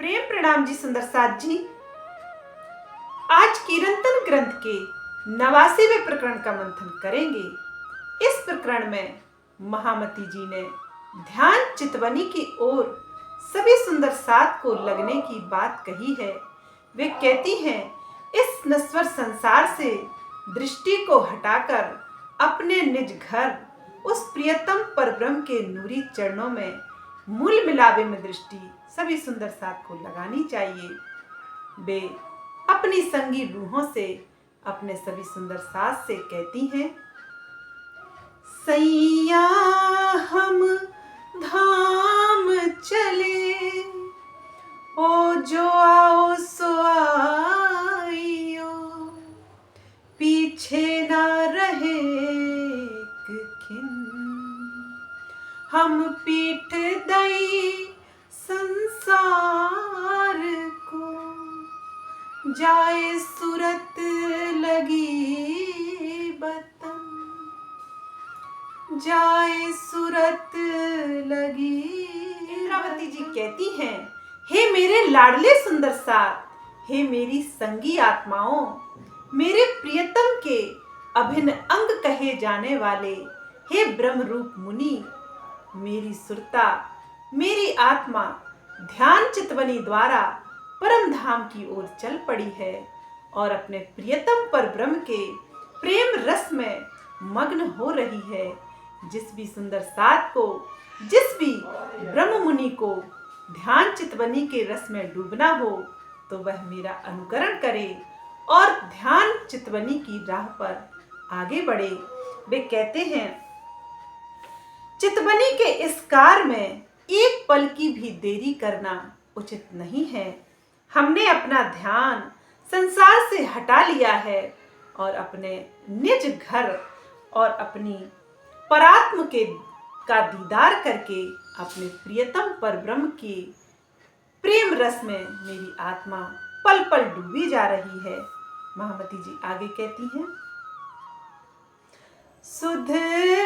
प्रेम प्रणाम जी सुंदर साथ जी। आज कीर्तन ग्रंथ के 89वें प्रकरण का मंथन करेंगे। इस प्रकरण में महामती जी ने ध्यान चितवनी की ओर सभी सुंदर साथ को लगने की बात कही है। वे कहती हैं, इस नश्वर संसार से दृष्टि को हटाकर अपने निज घर उस प्रियतम परब्रह्म के नूरी चरणों में मूल मिलावे में दृष्टि सभी सुंदर साथ को लगानी चाहिए। वे अपनी संगी रूहों से अपने सभी सुंदर साथ से कहती हैं, सैया हम धाम चले, ओ जो आओ सो आइयो, पीछे ना रहे एक खिन, हम पीठ दई संसार को, जाए सूरत लगी बतन, जाए सूरत लगी। इंद्रावती जी कहती हैं, हे मेरे लाडले सुंदर साथ, हे मेरी संगी आत्माओं, मेरे प्रियतम के अभिन्न अंग कहे जाने वाले हे ब्रह्म रूप मुनि, मेरी सुरता, मेरी आत्मा ध्यान चितवनी द्वारा परम धाम की ओर चल पड़ी है और अपने प्रियतम पर ब्रह्म के प्रेम रस में मग्न हो रही है। जिस भी सुंदर साथ को, जिस भी ब्रह्म मुनि को ध्यान चितवनी के रस में डूबना हो तो वह मेरा अनुकरण करे और ध्यान चितवनी की राह पर आगे बढ़े। वे कहते हैं, चितवनी के इस कार्य में एक पल की भी देरी करना उचित नहीं है। हमने अपना ध्यान संसार से हटा लिया है और अपने निज घर और अपनी परात्म के का दीदार करके अपने प्रियतम परब्रह्म के प्रेम रस में मेरी आत्मा पल पल डूबी जा रही है। महामती जी आगे कहती हैं, सुध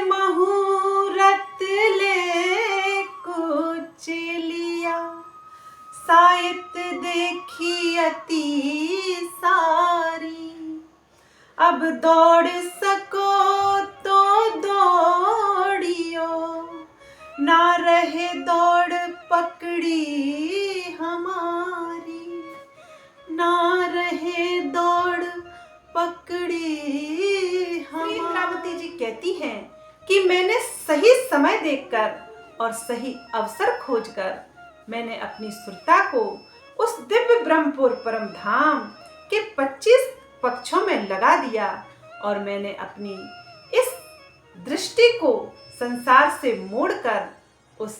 मुहूर्त ले कुछ लिया, सायत देखी अति सारी, अब दौड़ सको तो दौड़ियो, ना रहे दौड़ पकड़ी हमारी, ना रहे दौड़ पकड़ी हमारी। इंद्रावती जी कहती हैं कि मैंने सही समय देखकर और सही अवसर खोजकर मैंने अपनी सुरता को उस दिव्य ब्रह्मपुर परम धाम के 25 पक्षों में लगा दिया और मैंने अपनी इस दृष्टि को संसार से मोड़कर उस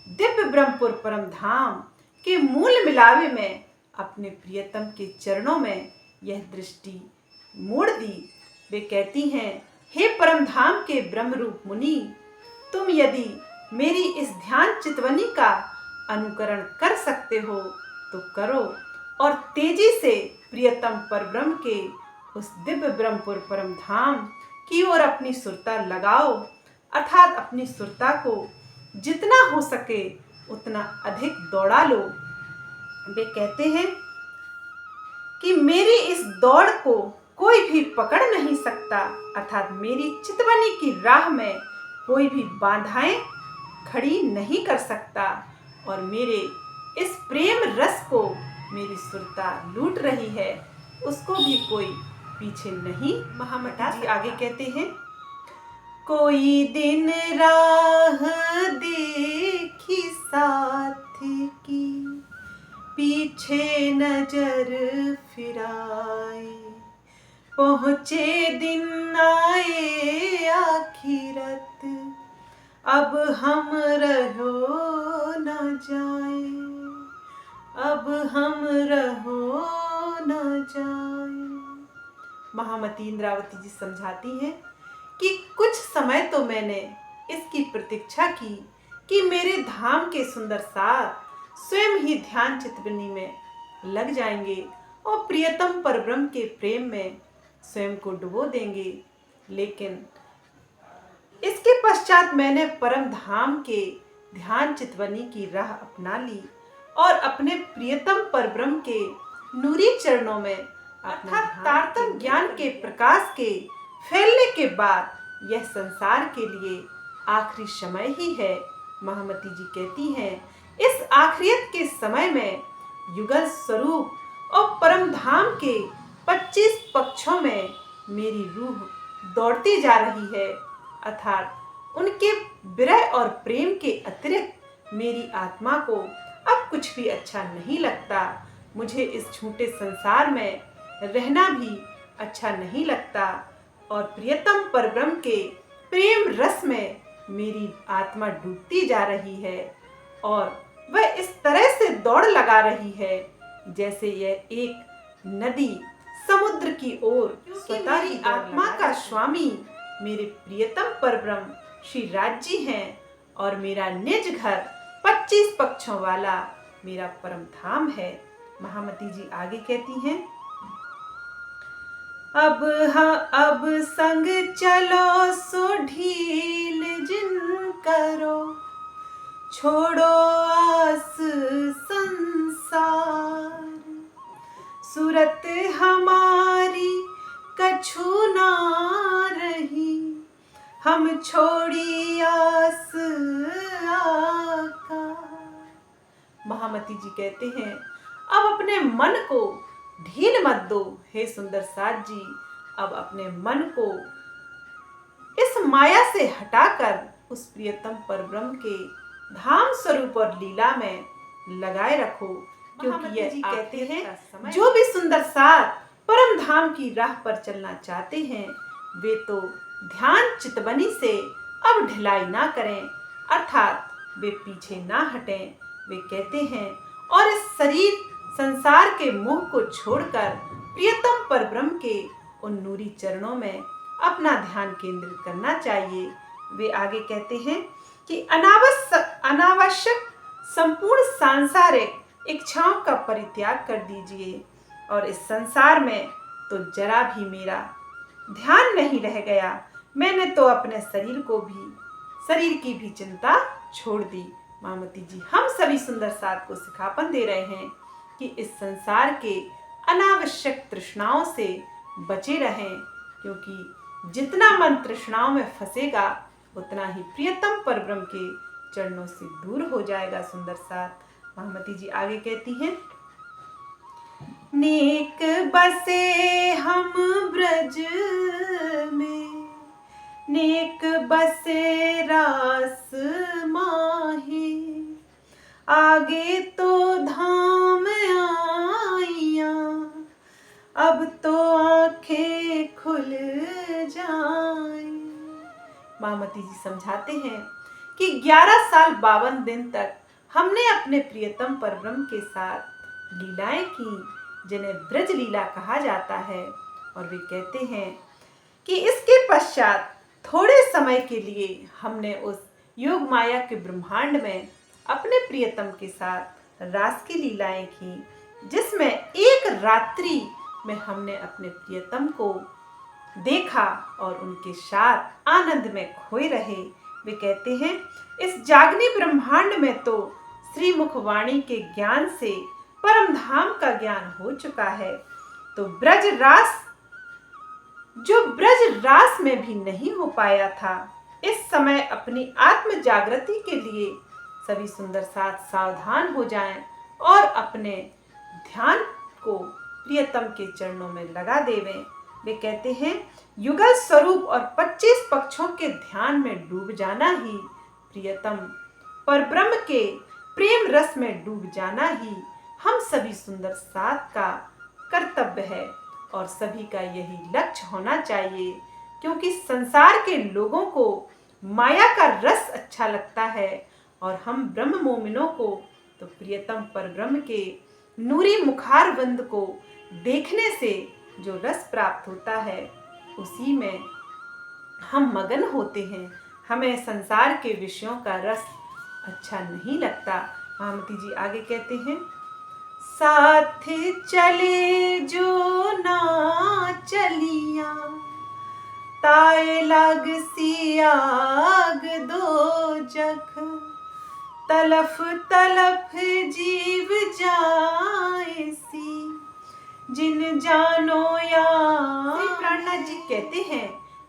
दिव्य ब्रह्मपुर परम धाम के मूल मिलावे में अपने प्रियतम के चरणों में यह दृष्टि मोड़ दी। वे कहती हैं, हे परम धाम के ब्रह्म रूप मुनि, तुम यदि मेरी इस ध्यान चितवनी का अनुकरण कर सकते हो तो करो और तेजी से प्रियतम परब्रह्म के उस दिव्य ब्रह्मपुर परम धाम की ओर अपनी सुरता लगाओ, अर्थात अपनी सुरता को जितना हो सके उतना अधिक दौड़ा लो। वे कहते हैं कि मेरी इस दौड़ को कोई भी पकड़ नहीं सकता, अर्थात मेरी चितवनी की राह में कोई भी बाधाएं खड़ी नहीं कर सकता और मेरे इस प्रेम रस को मेरी सुरता लूट रही है, उसको भी कोई पीछे नहीं। महामता जी आगे कहते हैं, कोई दिन राह देखी साथ की, पीछे नजर फिराए, पहुँचे दिन आए आखिरत, अब हम रहो न जाए, अब हम रहो न जाए। महामती इंद्रावती जी समझाती हैं कि कुछ समय तो मैंने इसकी प्रतीक्षा की कि मेरे धाम के सुंदर साथ स्वयं ही ध्यान चितवनी में लग जाएंगे और प्रियतम परब्रह्म के प्रेम में स्वयं को डुबो देंगे, लेकिन इसके पश्चात मैंने परम धाम के ध्यान चितवनी की राह अपना ली और अपने प्रियतम परब्रह्म के नूरी चरणों में अर्थात तारतम ज्ञान के प्रकाश के फैलने के बाद यह संसार के लिए आखिरी समय ही है। महामती जी कहती हैं, इस आखिरियत के समय में युगल स्वरूप और परम धाम के 25 पक्षों में मेरी रूह दौड़ती जा रही है, अर्थात उनके विरह और प्रेम के अतिरिक्त मेरी आत्मा को अब कुछ भी अच्छा नहीं लगता। मुझे इस झूठे संसार में रहना भी अच्छा नहीं लगता और प्रियतम परब्रह्म के प्रेम रस में मेरी आत्मा डूबती जा रही है और वह इस तरह से दौड़ लगा रही है जैसे यह एक नदी समुद्र की ओर स्वतः ही आत्मा का स्वामी मेरे प्रियतम परब्रह्म श्री राज जी हैं और मेरा निज घर 25 पक्षों वाला मेरा परम धाम है। महामती जी आगे कहती हैं, अब संग चलो सो ढील जिन करो, छोड़ो आस संसार, सूरत हमारी कछु ना रही, हम छोड़ी आस आकार। महामती जी कहते हैं, अब अपने मन को ढील मत दो हे सुंदर साज जी, अब अपने मन को इस माया से हटाकर उस प्रियतम परब्रह्म के धाम स्वरूप और लीला में लगाए रखो, क्योंकि ये कहते हैं जो भी सुंदर साज परम धाम की राह पर चलना चाहते हैं वे तो ध्यान चितवनी से अब ढिलाई ना करें, अर्थात वे पीछे ना हटें। वे कहते हैं और इस शरीर संसार के मोह को छोड़कर प्रियतम परब्रह्म के उन नूरी चरणों में अपना ध्यान केंद्रित करना चाहिए। वे आगे कहते हैं कि अनावश्यक संपूर्ण सांसारिक इच्छाओं का परित्याग कर दीजिए और इस संसार में तो जरा भी मेरा ध्यान नहीं रह गया। मैंने तो अपने शरीर की भी चिंता छोड़ दी। महामती जी हम सभी सुंदर साथ को सिखापन दे रहे हैं कि इस संसार के अनावश्यक तृष्णाओं से बचे रहें, क्योंकि जितना मन तृष्णाओं में फंसेगा उतना ही प्रियतम परब्रह्म के चरणों से दूर हो जाएगा। सुंदर साथ महामती जी आगे कहती हैं, नेक बसे हम ब्रज में, नेक बसे रास माही, आगे तो धाम आइया, अब तो आंखें खुल जाएं। महामती जी समझाते हैं कि 11 साल 52 दिन तक हमने अपने प्रियतम परब्रह्म के साथ लीलाएं की, जिन्हें ब्रज लीला कहा जाता है। और वे कहते हैं कि इसके पश्चात थोड़े समय के लिए हमने उस योग माया के ब्रह्मांड में अपने प्रियतम के साथ रास की लीलाएं की, जिसमें एक रात्रि में हमने अपने प्रियतम को देखा और उनके साथ आनंद में खोए रहे। वे कहते हैं इस जागनी ब्रह्मांड में तो श्री मुखवाणी के ज्ञान से परम धाम का ज्ञान हो चुका है, तो ब्रज रास में भी नहीं हो पाया था। इस समय अपनी आत्म जागृति के लिए सभी सुंदर साथ सावधान हो जाएं और अपने ध्यान को प्रियतम के चरणों में लगा देवें। वे कहते हैं युगल स्वरूप और 25 पक्षों के ध्यान में डूब जाना ही, प्रियतम परब्रह्म के प्रेम रस में डूब जाना ही हम सभी सुंदर साथ का कर्तव्य है और सभी का यही लक्ष्य होना चाहिए, क्योंकि संसार के लोगों को माया का रस अच्छा लगता है और हम ब्रह्म मोमिनों को तो प्रियतम परब्रह्म के नूरी मुखारविंद को देखने से जो रस प्राप्त होता है उसी में हम मगन होते हैं। हमें संसार के विषयों का रस अच्छा नहीं लगता। महामती जी आगे कहते हैं, साथ चले जो ना चलिया, ताए लग सी आग दो जख, तलफ तलफ जीव जाए सी, जिन जानो या। प्राणनाथ जी कहते हैं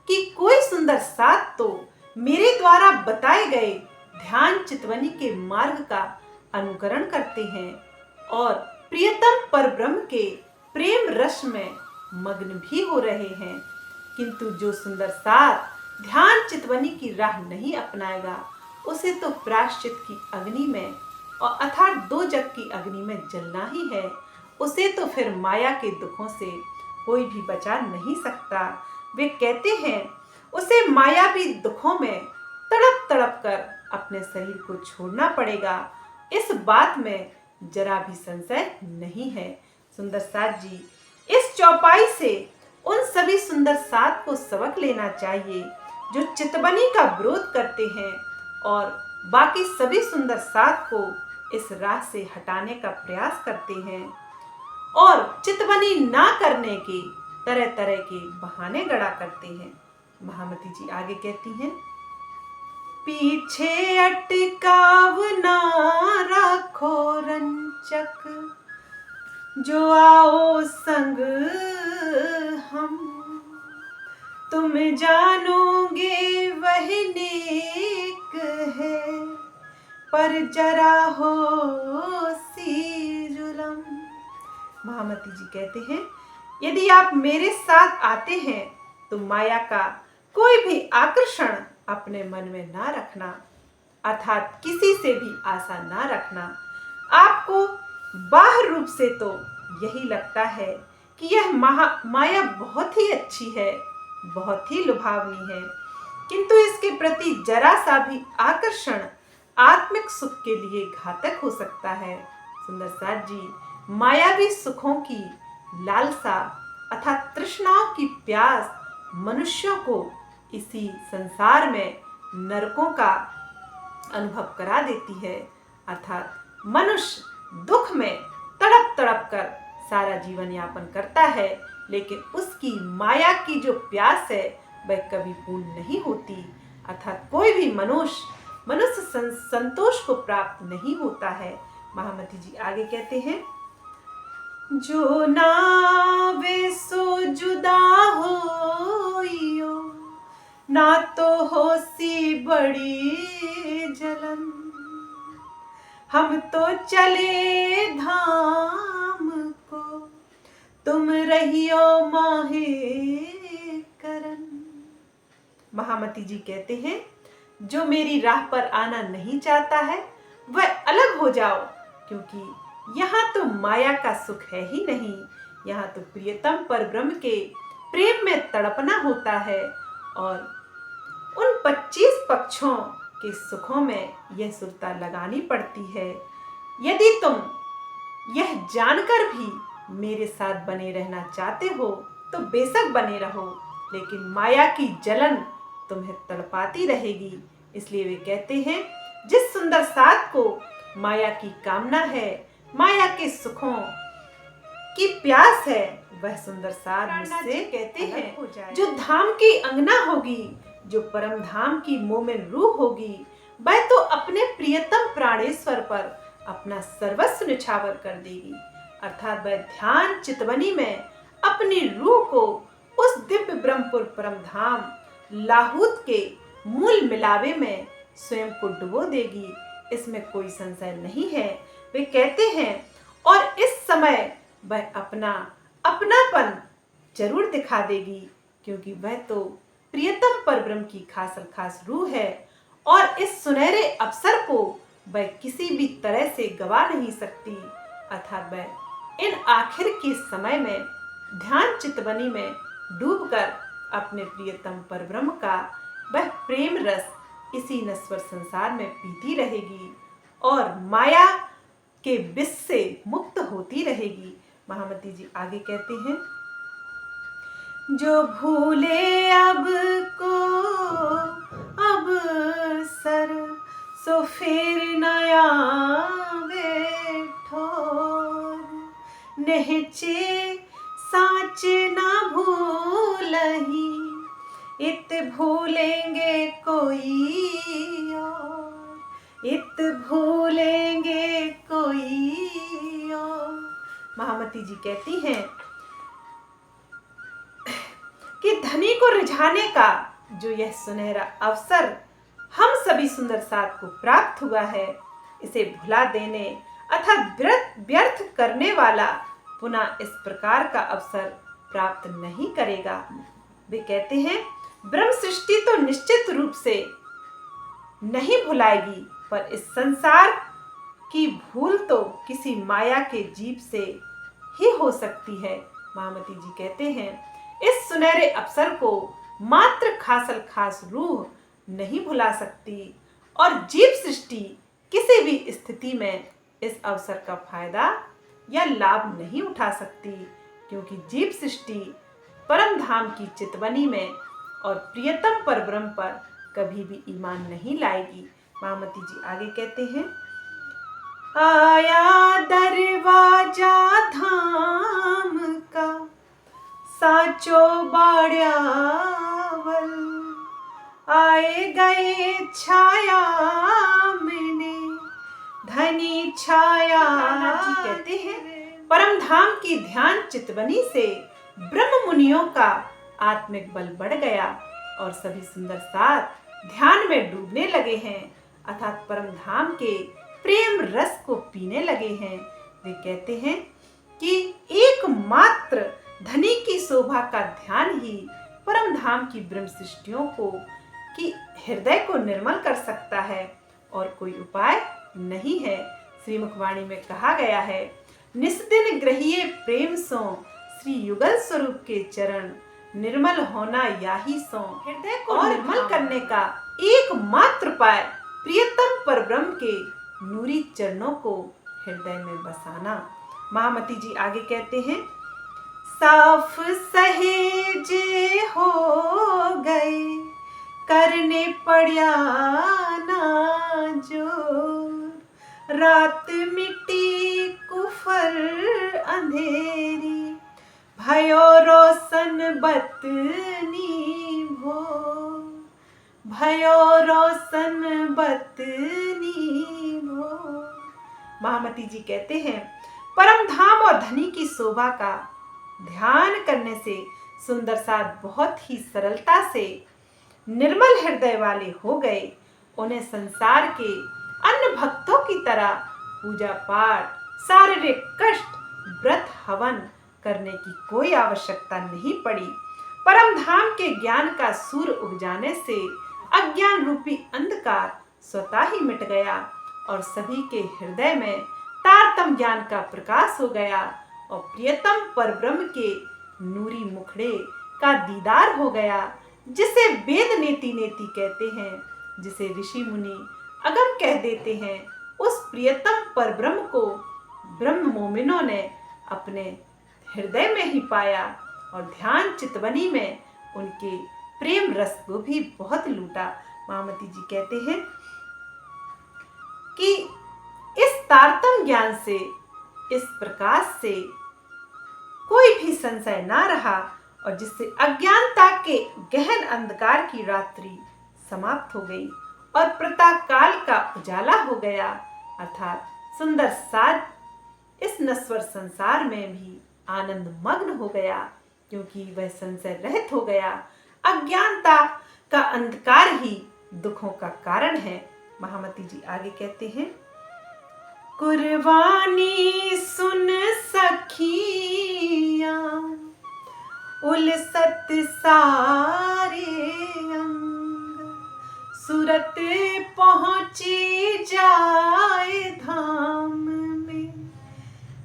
कि कोई सुंदर साथ तो मेरे द्वारा बताए गए ध्यान चितवनी के मार्ग का अनुकरण करते हैं और प्रियतम परब्रह्म के प्रेम रस में मग्न भी हो रहे हैं, किंतु जो सुंदर साथ ध्यान चितवनी की राह नहीं अपनाएगा उसे तो प्रायश्चित की अग्नि में और अर्थात दो जग की अग्नि में जलना ही है। उसे तो फिर माया के दुखों से कोई भी बचा नहीं सकता। वे कहते हैं उसे मायावी दुखों में तड़प तड़प कर अपने शरीर को छोड़ना पड़ेगा। इस बात में जरा भी संशय नहीं है। सुंदर साथ जी, इस चौपाई से उन सभी सुंदर साथ को सबक लेना चाहिए जो चितवनी का विरोध करते हैं और बाकी सभी सुंदर साथ को इस राह से हटाने का प्रयास करते हैं और चितवनी ना करने के तरह तरह के बहाने गढ़ा करते हैं। महामती जी आगे कहती हैं, पीछे अटकाव ना रखो रंचक, जो आओ संग हम, तुम जानोगे वह नेक है, पर जरा हो सी जुलम। महामती जी कहते हैं, यदि आप मेरे साथ आते हैं तो माया का कोई भी आकर्षण अपने मन में ना रखना, अर्थात किसी से भी आशा ना रखना। आपको बाहर रूप से तो यही लगता है कि यह माया बहुत ही अच्छी है, बहुत ही लुभावनी है, किंतु इसके प्रति जरा सा भी आकर्षण आत्मिक सुख के लिए घातक हो सकता है। सुंदर साथ जी, मायावी सुखों की लालसा अर्थात तृष्णाओं की प्यास मनुष्यों को इसी संसार में नरकों का अनुभव करा देती है, अर्थात मनुष्य दुख में तड़प तड़प कर सारा जीवन यापन करता है, लेकिन उसकी माया की जो प्यास है वह कभी पूर्ण नहीं होती, अर्थात कोई भी मनुष्य संतोष को प्राप्त नहीं होता है। महामती जी आगे कहते हैं, जो नावे सो जुदा होइयो, ना तो होसी बड़ी जलन, हम तो चले धाम को, तुम रहियो माहे करन। महामती जी कहते हैं, जो मेरी राह पर आना नहीं चाहता है वह अलग हो जाओ, क्योंकि यहाँ तो माया का सुख है ही नहीं, यहाँ तो प्रियतम परब्रह्म के प्रेम में तड़पना होता है और उन 25 पक्षों के सुखों में यह सुरता लगानी पड़ती है। यदि तुम यह जानकर भी मेरे साथ बने रहना चाहते हो तो बेशक बने रहो, लेकिन माया की जलन तुम्हें तड़पाती रहेगी। इसलिए वे कहते हैं, जिस सुंदर साथ को माया की कामना है, माया के सुखों की प्यास है, वह सुंदर साथ मुझसे कहते हैं, जो धाम की अंगना होगी, जो परम धाम की मोमिन रूह होगी, वह तो अपने प्रियतम प्राणेश्वर पर अपना सर्वस्व निछावर कर देगी, अर्थात वह ध्यान चितवनी में अपनी रूह को उस दिव्य ब्रह्मपुर परम धाम लाहूत के मूल मिलावे में स्वयं को डुबो देगी। इसमें कोई संशय नहीं है। वे कहते हैं, और इस समय वह अपना अपनापन जरूर दिखा देगी, क्योंकि वह तो प्रियतम परब्रह्म की खास रूह है और इस सुनहरे अवसर को वह किसी भी तरह से गवा नहीं सकती, अर्थात वह इन आखिर के समय में ध्यान चितवनी में डूबकर अपने प्रियतम परब्रह्म का वह प्रेम रस इसी नश्वर संसार में पीती रहेगी और माया के विष से मुक्त होती रहेगी। महामती जी आगे कहते हैं, जो भूले अब को अब सर, सो फिर नया वे ठोर, नेहचे साच ना भूलही, इत भूलेंगे कोई और, इत भूलेंगे कोई और। महामती जी कहती हैं कि धनी को रिझाने का जो यह सुनहरा अवसर हम सभी सुंदर साथ को प्राप्त हुआ है, इसे भुला देने अर्थात व्यर्थ करने वाला पुनः इस प्रकार का अवसर प्राप्त नहीं करेगा। वे कहते हैं ब्रह्म सृष्टि तो निश्चित रूप से नहीं भुलाएगी, पर इस संसार की भूल तो किसी माया के जीव से ही हो सकती है। महामती जी कहते हैं इस सुनहरे अवसर को मात्र खासल खास रूह नहीं भुला सकती और जीव सृष्टि किसी भी स्थिति में इस अवसर का फायदा या लाभ नहीं उठा सकती, क्योंकि जीव सृष्टि परम धाम की चितवनी में और प्रियतम परब्रह्म पर कभी भी ईमान नहीं लाएगी। महामती जी आगे कहते हैं आया दरवाजा धाम का साचो बाड़यावल, आए गए छाया मैंने धनी छाया। जी कहते हैं परम धाम की ध्यान चितवनी से ब्रह्म मुनियों का आत्मिक बल बढ़ गया और सभी सुंदर साथ ध्यान में डूबने लगे हैं, अर्थात परम धाम के प्रेम रस को पीने लगे हैं। वे कहते हैं कि एकमात्र धनी की शोभा का ध्यान ही परम धाम की ब्रह्म सृष्टियों को कि हृदय को निर्मल कर सकता है और कोई उपाय नहीं है। श्रीमुखवाणी में कहा गया है निस्दिन ग्रहिए प्रेम सो श्री युगल स्वरूप के चरण, निर्मल होना याही सो। हृदय को निर्मल करने का एकमात्र उपाय प्रियतम परब्रह्म के नूरी चरणों को हृदय में बसाना। महामती जी आगे कहते हैं साफ सहेजे हो गए करने पड़या ना जोर, रात मिट्टी कुफर अंधेरी भयो रोशन बतनी भोर, भयो रोशन बतनी भोर। महामती जी कहते हैं परम धाम और धनी की शोभा का ध्यान करने से सुंदर साथ बहुत ही सरलता से निर्मल हृदय वाले हो गए। उन्हें संसार के अन्य भक्तों की तरह पूजा पाठ, शारीरिक कष्ट, व्रत हवन करने की कोई आवश्यकता नहीं पड़ी। परम धाम के ज्ञान का सूर्य उग जाने से अज्ञान रूपी अंधकार स्वतः ही मिट गया और सभी के हृदय में तारतम ज्ञान का प्रकाश हो गया और प्रियतम परब्रह्म के नूरी मुखड़े का दीदार हो गया, जिसे वेद नेति नेति कहते हैं, जिसे ऋषि मुनि अगम कह देते हैं। उस प्रियतम परब्रह्म को ब्रह्म मोमिनों ने अपने हृदय में ही पाया और ध्यान चितवनी में उनके प्रेम रस को भी बहुत लूटा। महामती जी कहते हैं कि इस तारतम ज्ञान से, इस प्रकाश से कोई भी संशय ना रहा और जिससे अज्ञानता के गहन अंधकार की रात्रि समाप्त हो गई और प्रातः काल का उजाला हो गया, अर्थात सुंदर साथ इस नश्वर संसार में भी आनंद मग्न हो गया, क्योंकि वह संशय रहित हो गया। अज्ञानता का अंधकार ही दुखों का कारण है। महामती जी आगे कहते हैं कुर्बानी सुन सखिया उलसत सारे अंग, सूरत पहुंची जाए धाम में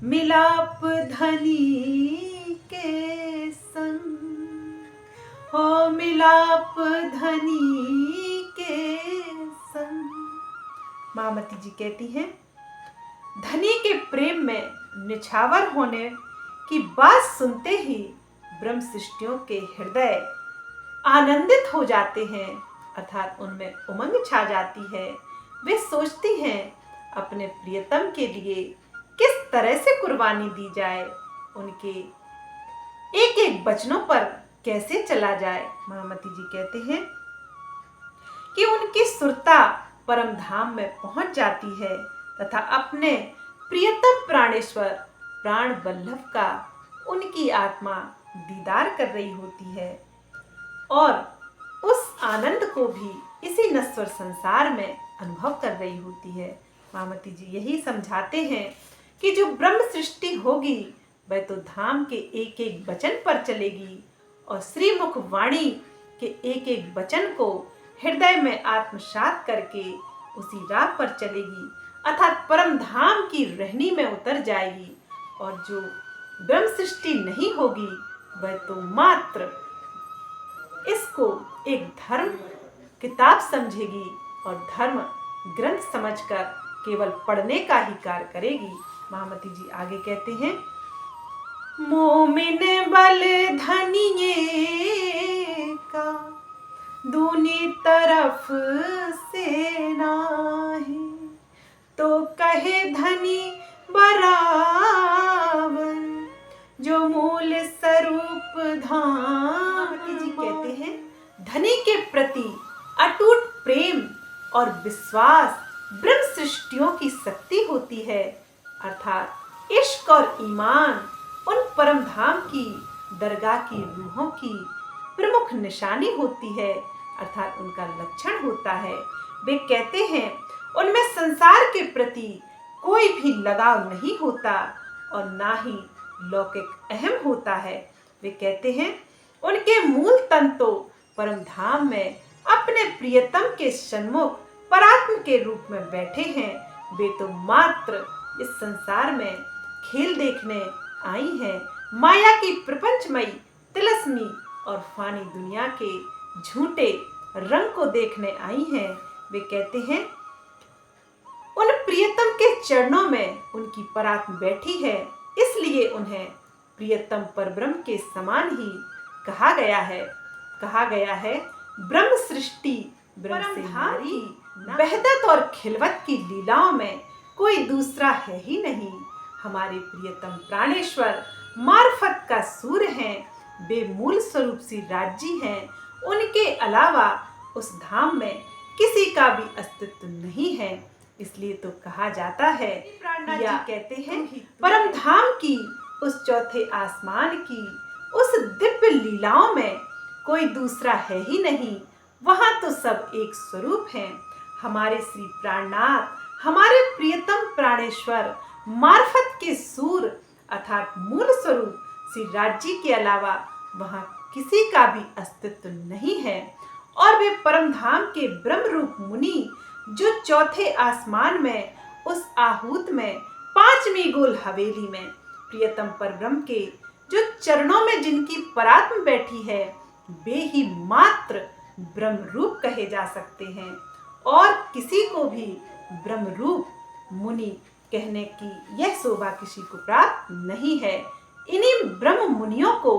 मिलाप धनी के संग, हो मिलाप धनी के संग। महामती जी कहती हैं धनी के प्रेम में निछावर होने की बात सुनते ही ब्रह्म सृष्टियों के हृदय आनंदित हो जाते हैं, अर्थात उनमें उमंग छा जाती है। वे सोचती हैं अपने प्रियतम के लिए किस तरह से कुर्बानी दी जाए, उनके एक एक वचनों पर कैसे चला जाए। महामती जी कहते हैं कि उनकी सुरता परम धाम में पहुंच जाती है तथा अपने प्रियतम प्राणेश्वर प्राण वल्लभ का उनकी आत्मा दीदार कर रही होती है और उस आनंद को भी इसी नश्वर संसार में अनुभव कर रही होती है। महामती जी यही समझाते हैं कि जो ब्रह्म सृष्टि होगी वह तो धाम के एक एक वचन पर चलेगी और श्रीमुख वाणी के एक एक वचन को हृदय में आत्मसात करके उसी राह पर चलेगी अर्थात परम धाम की रहनी में उतर जाएगी। और जो ब्रह्म सृष्टि नहीं होगी वह तो मात्र इसको एक धर्म किताब समझेगी और धर्म ग्रंथ समझकर केवल पढ़ने का ही कार्य करेगी। महामती जी आगे कहते हैं, मोमिन बल धनिये का दूनी तरफ से नाही, तो कहे धनी बराबर जो मूल स्वरूप धाम। जी कहते हैं धनी के प्रति अटूट प्रेम और विश्वास ब्रह्म सृष्टियों की शक्ति होती है अर्थात इश्क और ईमान उन परम धाम की दरगाह की रूहों की प्रमुख निशानी होती है अर्थात उनका लक्षण होता है। वे कहते हैं उनमें संसार के प्रति कोई भी लगाव नहीं होता और ना ही लौकिक अहम होता है। वे कहते हैं उनके मूल तन तो परम धाम में अपने प्रियतम के सन्मुख परात्म के रूप में बैठे हैं। वे तो मात्र इस संसार में खेल देखने आई हैं, माया की प्रपंचमयी तिलस्मी और फानी दुनिया के झूठे रंग को देखने आई हैं। वे कहते हैं उन प्रियतम के चरणों में उनकी परात्म बैठी है, इसलिए उन्हें प्रियतम परब्रह्म के समान ही कहा गया है। ब्रह्म सृष्टि ब्रह्म से नारी वहदत और खिलवत की लीलाओं में कोई दूसरा है ही नहीं। हमारे प्रियतम प्राणेश्वर मार्फत का सूर्य हैं, वे मूल स्वरूप श्री राज्य हैं। उनके अलावा उस धाम में किसी का भी अस्तित्व नहीं है, इसलिए तो कहा जाता है या कहते हैं परम धाम की उस चौथे आसमान की उस दिव्य लीलाओं में कोई दूसरा है ही नहीं। वहां तो सब एक स्वरूप हैं। हमारे श्री प्राणनाथ हमारे प्रियतम प्राणेश्वर मार्फत के सूर अर्थात मूल स्वरूप श्री राज्य के अलावा वहां किसी का भी अस्तित्व नहीं है। और वे परम धाम के ब्रह्म रूप मुनि जो चौथे आसमान में उस आहूत में पांचवी गोल हवेली में प्रियतम परब्रह्म के जो चरणों में जिनकी परात्म बैठी है, वे ही मात्र ब्रह्म रूप कहे जा सकते हैं और किसी को भी ब्रह्म रूप मुनि कहने की यह शोभा किसी को प्राप्त नहीं है। इन्हीं ब्रह्म मुनियों को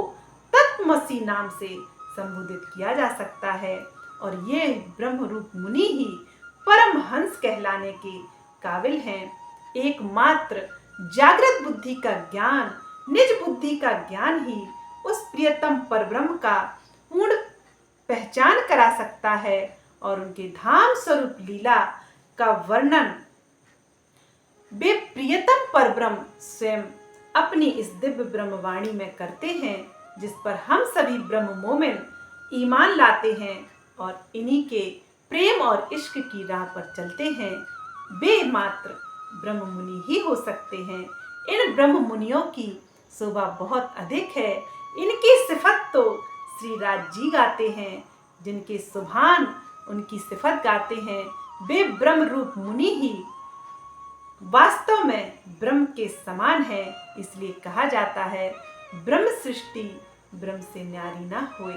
तत्वमसी नाम से संबोधित किया जा सकता है और ये ब्रह्म रूप मुनि ही परमहंस कहलाने के काबिल हैं। एकमात्र जागृत बुद्धि का ज्ञान, निज बुद्धि का ज्ञान ही उस प्रियतम परब्रह्म का पूर्ण पहचान करा सकता है और उनके धाम स्वरूप लीला का वर्णन वे प्रियतम परब्रह्म स्वयं अपनी इस दिव्य ब्रह्मवाणी में करते हैं, जिस पर हम सभी ब्रह्म मोमिन ईमान लाते हैं और इन्हीं के प्रेम और इश्क की राह पर चलते हैं। वे मात्र ब्रह्म मुनि ही हो सकते हैं। इन ब्रह्म मुनियों की शोभा बहुत अधिक है। इनकी सिफत तो श्री राज जी गाते हैं, जिनके सुभान उनकी सिफत गाते हैं। वे ब्रह्म रूप मुनि ही वास्तव में ब्रह्म के समान है, इसलिए कहा जाता है ब्रह्म सृष्टि ब्रह्म से न्यारी ना होए।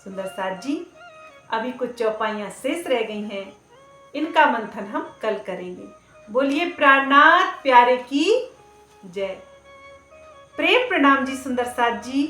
सुंदर साथ जी, अभी कुछ चौपाइयां शेष रह गई हैं, इनका मंथन हम कल करेंगे। बोलिए प्राणनाथ प्यारे की जय। प्रेम प्रणाम जी सुंदर साथ जी।